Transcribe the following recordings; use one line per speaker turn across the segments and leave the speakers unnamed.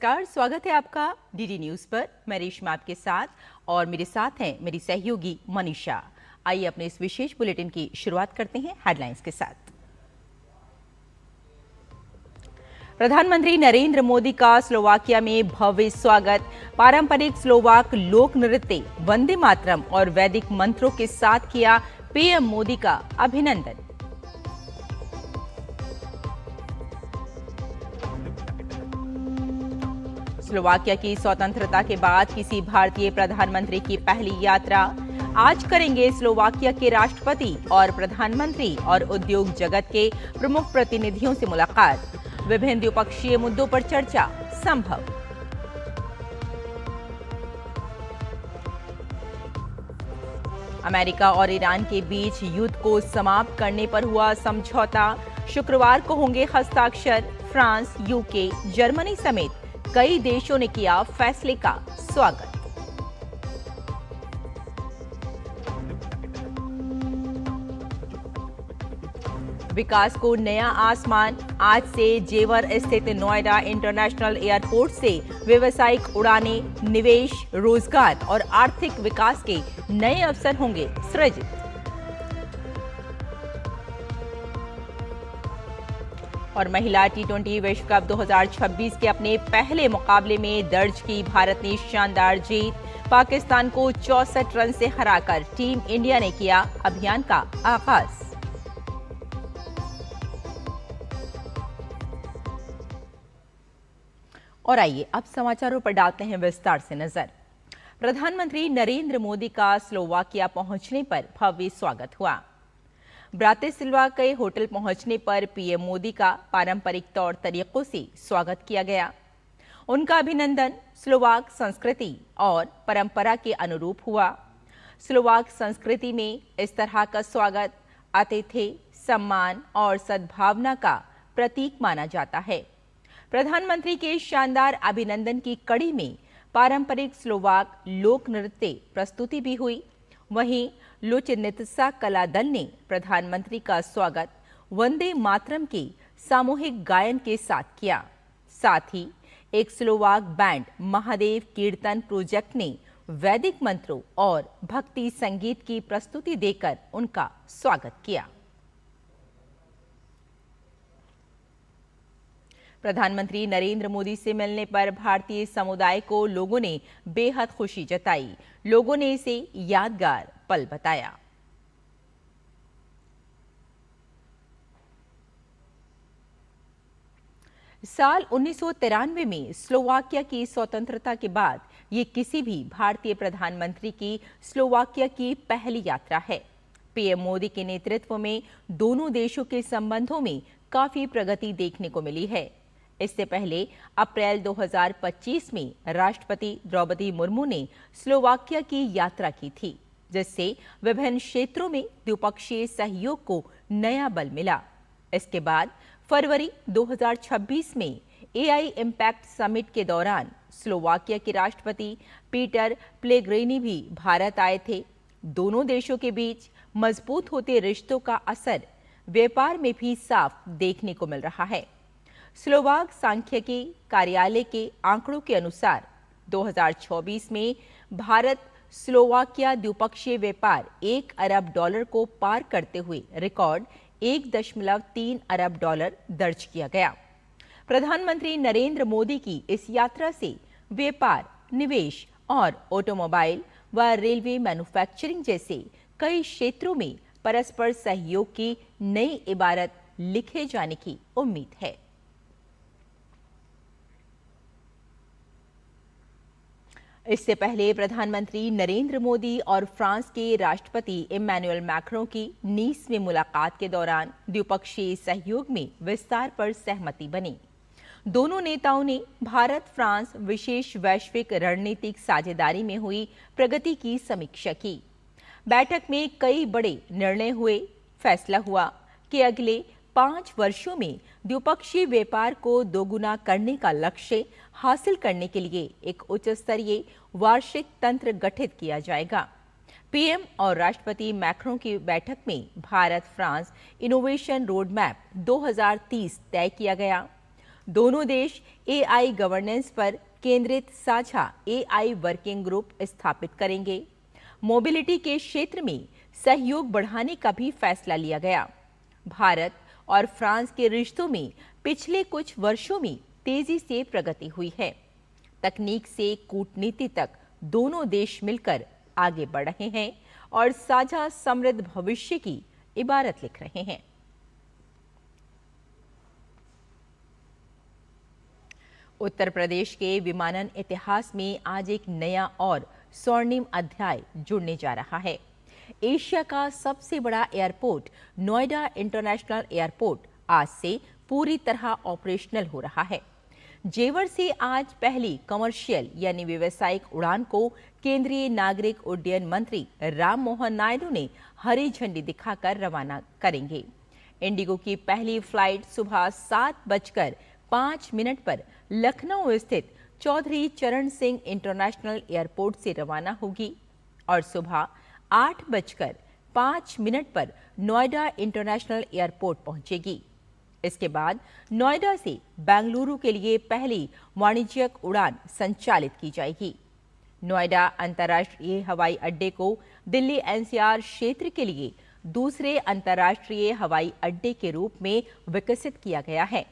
नमस्कार, स्वागत है आपका डीडी न्यूज पर। मैं रेशमा आपके साथ और मेरे साथ हैं मेरी सहयोगी मनीषा। आइए अपने इस विशेष बुलेटिन की शुरुआत करते हैं हेडलाइंस के साथ। प्रधानमंत्री नरेंद्र मोदी का स्लोवाकिया में भव्य स्वागत। पारंपरिक स्लोवाक लोक नृत्य वंदे मातरम और वैदिक मंत्रों के साथ किया पीएम मोदी का अभिनंदन। स्लोवाकिया की स्वतंत्रता के बाद किसी भारतीय प्रधानमंत्री की पहली यात्रा। आज करेंगे स्लोवाकिया के राष्ट्रपति और प्रधानमंत्री और उद्योग जगत के प्रमुख प्रतिनिधियों से मुलाकात। विभिन्न द्विपक्षीय मुद्दों पर चर्चा संभव। अमेरिका और ईरान के बीच युद्ध को समाप्त करने पर हुआ समझौता। शुक्रवार को होंगे हस्ताक्षर। फ्रांस, यूके, जर्मनी समेत कई देशों ने किया फैसले का स्वागत। विकास को नया आसमान। आज से जेवर स्थित नोएडा इंटरनेशनल एयरपोर्ट से व्यावसायिक उड़ानें, निवेश, रोजगार और आर्थिक विकास के नए अवसर होंगे सृजित। और महिला टी20 विश्व कप 2026 के अपने पहले मुकाबले में दर्ज की भारत ने शानदार जीत। पाकिस्तान को 64 रन से हराकर टीम इंडिया ने किया अभियान का आगाज। और आइए अब समाचारों पर डालते हैं विस्तार से नजर। प्रधानमंत्री नरेंद्र मोदी का स्लोवाकिया पहुंचने पर भव्य स्वागत हुआ। ब्रातिस्लावा के होटल पहुंचने पर पीएम मोदी का पारंपरिक तौर तरीकों से स्वागत किया गया। उनका अभिनंदन स्लोवाक संस्कृति और परंपरा के अनुरूप हुआ। स्लोवाक संस्कृति में इस तरह का स्वागत आतिथ्य, सम्मान और सद्भावना का प्रतीक माना जाता है। प्रधानमंत्री के शानदार अभिनंदन की कड़ी में पारंपरिक स्लोवाक लोक नृत्य प्रस्तुति भी हुई। वहीं लुचनित्सा कला दल ने प्रधानमंत्री का स्वागत वंदे मातरम के सामूहिक गायन के साथ किया। साथ ही एक स्लोवाक बैंड महादेव कीर्तन प्रोजेक्ट ने वैदिक मंत्रों और भक्ति संगीत की प्रस्तुति देकर उनका स्वागत किया। प्रधानमंत्री नरेंद्र मोदी से मिलने पर भारतीय समुदाय को लोगों ने बेहद खुशी जताई। लोगों ने इसे यादगार पल बताया। साल 1993 में स्लोवाकिया की स्वतंत्रता के बाद ये किसी भी भारतीय प्रधानमंत्री की स्लोवाकिया की पहली यात्रा है। पीएम मोदी के नेतृत्व में दोनों देशों के संबंधों में काफी प्रगति देखने को मिली है। इससे पहले अप्रैल 2025 में राष्ट्रपति द्रौपदी मुर्मू ने स्लोवाकिया की यात्रा की थी, जिससे विभिन्न क्षेत्रों में द्विपक्षीय सहयोग को नया बल मिला। इसके बाद फरवरी 2026 में एआई इम्पैक्ट समिट के दौरान स्लोवाकिया के राष्ट्रपति पीटर पेलेग्रिनी भी भारत आए थे। दोनों देशों के बीच मजबूत होते रिश्तों का असर व्यापार में भी साफ देखने को मिल रहा है। स्लोवाक सांख्यिकी कार्यालय के आंकड़ों के अनुसार 2024 में भारत स्लोवाकिया द्विपक्षीय व्यापार $1 अरब को पार करते हुए रिकॉर्ड $1.3 अरब दर्ज किया गया। प्रधानमंत्री नरेंद्र मोदी की इस यात्रा से व्यापार, निवेश और ऑटोमोबाइल व रेलवे मैन्युफैक्चरिंग जैसे कई क्षेत्रों में परस्पर सहयोग की नई इबारत लिखे जाने की उम्मीद है। इससे पहले प्रधानमंत्री नरेंद्र मोदी और फ्रांस के राष्ट्रपति इमैनुअल मैक्रों की नीस में मुलाकात के दौरान द्विपक्षीय सहयोग में विस्तार पर सहमति बनी। दोनों नेताओं ने भारत फ्रांस विशेष वैश्विक रणनीतिक साझेदारी में हुई प्रगति की समीक्षा की। बैठक में कई बड़े निर्णय हुए। फैसला हुआ कि अगले 5 वर्षों में द्विपक्षीय व्यापार को दोगुना करने का लक्ष्य हासिल करने के लिए एक उच्च स्तरीय वार्षिक तंत्र गठित किया जाएगा। पीएम और राष्ट्रपति मैक्रों की बैठक में Bharat France innovation road map 2030 तय किया गया। दोनों देश एआई गवर्नेंस पर केंद्रित साझा एआई वर्किंग ग्रुप स्थापित करेंगे। मोबिलिटी के क्षेत्र में सहयोग बढ़ाने का भी फैसला लिया गया। भारत और फ्रांस के रिश्तों में पिछले कुछ वर्षों में तेजी से प्रगति हुई है। तकनीक से कूटनीति तक दोनों देश मिलकर आगे बढ़ रहे हैं और साझा समृद्ध भविष्य की इबारत लिख रहे हैं। उत्तर प्रदेश के विमानन इतिहास में आज एक नया और स्वर्णिम अध्याय जुड़ने जा रहा है। एशिया का सबसे बड़ा एयरपोर्ट नोएडा इंटरनेशनल एयरपोर्ट आज से पूरी तरह ऑपरेशनल हो रहा है। जेवर से आज पहली कमर्शियल यानी व्यावसायिक उड़ान को केंद्रीय नागरिक उड्डयन मंत्री राम मोहन नायडू ने हरी झंडी दिखाकर रवाना करेंगे। इंडिगो की पहली फ्लाइट सुबह 7:05 पर लखनऊ स्थित चौधरी चरण सिंह इंटरनेशनल एयरपोर्ट से रवाना होगी और सुबह 8:05 पर नोएडा इंटरनेशनल एयरपोर्ट पहुंचेगी। इसके बाद नोएडा से बेंगलुरु के लिए पहली वाणिज्यिक उड़ान संचालित की जाएगी। नोएडा अंतर्राष्ट्रीय हवाई अड्डे को दिल्ली एनसीआर क्षेत्र के लिए दूसरे अंतर्राष्ट्रीय हवाई अड्डे के रूप में विकसित किया गया है।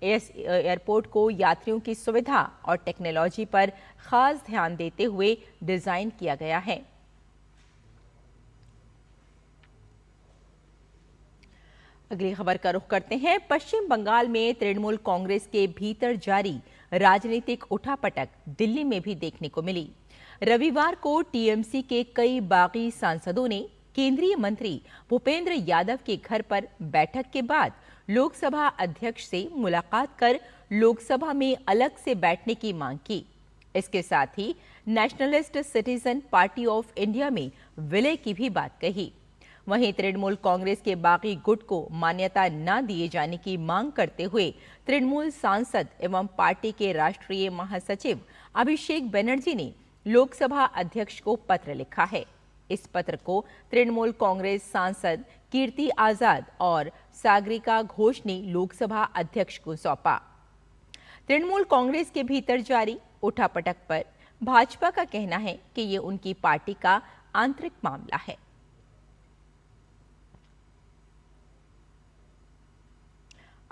इस एयरपोर्ट को यात्रियों की सुविधा और टेक्नोलॉजी पर खास ध्यान देते हुए डिजाइन किया गया है। अगली खबर का रुख करते हैं। पश्चिम बंगाल में तृणमूल कांग्रेस के भीतर जारी राजनीतिक उठापटक दिल्ली में भी देखने को मिली। रविवार को टीएमसी के कई बागी सांसदों ने केंद्रीय मंत्री भूपेंद्र यादव के घर पर बैठक के बाद लोकसभा अध्यक्ष से मुलाकात कर लोकसभा में अलग से बैठने की मांग की। इसके साथ ही nationalist citizen party of India में विलय की भी बात कही। वहीं तृणमूल कांग्रेस के बागी गुट को मान्यता न दिए जाने की मांग करते हुए तृणमूल सांसद एवं पार्टी के राष्ट्रीय महासचिव अभिषेक बनर्जी ने लोकसभा अध्यक्ष को पत्र लिखा है। इस पत्र को तृणमूल कांग्रेस सांसद कीर्ति आजाद और सागरिका घोष ने लोकसभा अध्यक्ष को सौंपा। तृणमूल कांग्रेस के भीतर जारी उठापटक पर भाजपा का कहना है कि ये उनकी पार्टी का आंतरिक मामला है।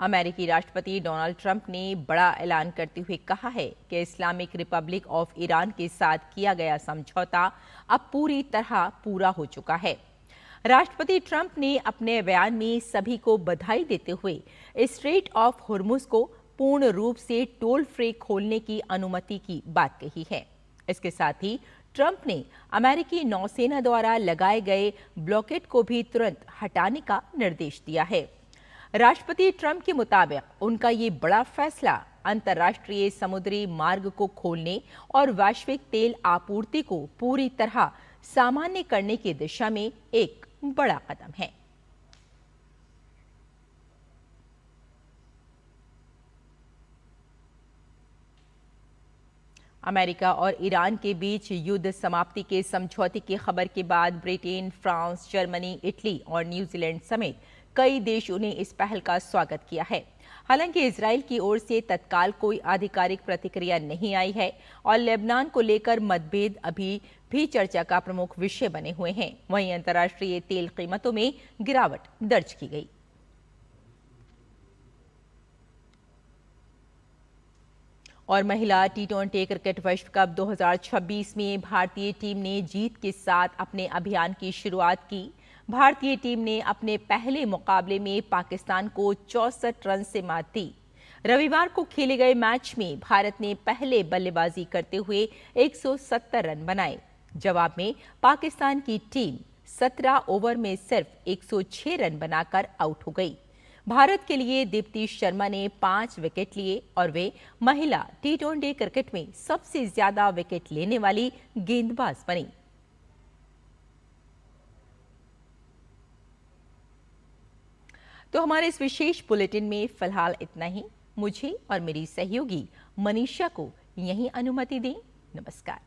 अमेरिकी राष्ट्रपति डोनाल्ड ट्रंप ने बड़ा ऐलान करते हुए कहा है कि इस्लामिक रिपब्लिक ऑफ ईरान के साथ किया गया समझौता अब पूरी तरह पूरा हो चुका है। राष्ट्रपति ट्रंप ने अपने बयान में सभी को बधाई देते हुए स्ट्रेट ऑफ हुर्मुज को पूर्ण रूप से टोल फ्री खोलने की अनुमति की बात कही है। इसके साथ ही ट्रंप ने अमेरिकी नौसेना द्वारा लगाए गए ब्लॉकेड को भी तुरंत हटाने का निर्देश दिया है। राष्ट्रपति ट्रंप के मुताबिक उनका ये बड़ा फैसला अंतर्राष्ट्रीय समुद्री मार्ग को खोलने और वैश्विक तेल आपूर्ति को पूरी तरह सामान्य करने की दिशा में एक बड़ा कदम है। अमेरिका और ईरान के बीच युद्ध समाप्ति के समझौते की खबर के बाद ब्रिटेन, फ्रांस, जर्मनी, इटली और न्यूजीलैंड समेत कई देशों ने इस पहल का स्वागत किया है। हालांकि इजराइल की ओर से तत्काल कोई आधिकारिक प्रतिक्रिया नहीं आई है और लेबनान को लेकर मतभेद अभी भी चर्चा का प्रमुख विषय बने हुए हैं। वहीं अंतर्राष्ट्रीय तेल कीमतों में गिरावट दर्ज की गई। और महिला टी20 क्रिकेट विश्व कप 2026 में भारतीय टीम ने जीत के साथ अपने अभियान की शुरुआत की। भारतीय टीम ने अपने पहले मुकाबले में पाकिस्तान को 64 रन से मात दी। रविवार को खेले गए मैच में भारत ने पहले बल्लेबाजी करते हुए 170 रन बनाए। जवाब में पाकिस्तान की टीम 17 ओवर में सिर्फ 106 रन बनाकर आउट हो गई। भारत के लिए दीप्ति शर्मा ने 5 विकेट लिए और वे महिला टी20 क्रिकेट में सबसे ज्यादा विकेट लेने वाली गेंदबाज बनी। तो हमारे इस विशेष बुलेटिन में फिलहाल इतना ही। मुझे और मेरी सहयोगी मनीषा को यहीं अनुमति दें। नमस्कार।